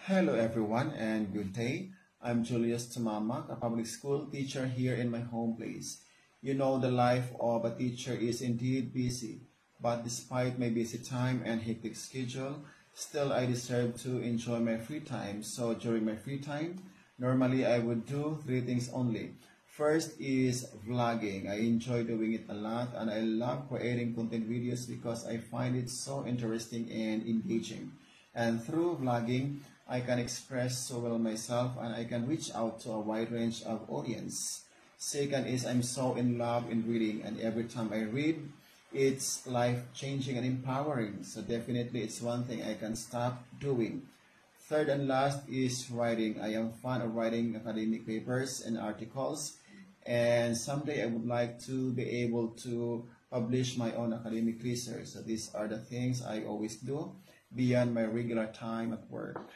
Hello everyone and good day. I'm Julius Tumamak, a public school teacher here in my home place. You know, the life of a teacher is indeed busy, but despite my busy time and hectic schedule, still I deserve to enjoy my free time. So during my free time, normally I would do three things only. First is vlogging. I enjoy doing it a lot and I love creating content videos because I find it so interesting and engaging. And through vlogging, I can express so well myself and I can reach out to a wide range of audience. Second is I'm so in love in reading, and every time I read, it's life-changing and empowering. So definitely it's one thing I can stop doing. Third and last is writing. I am fond of writing academic papers and articles, and someday I would like to be able to publish my own academic research. So these are the things I always do beyond my regular time at work.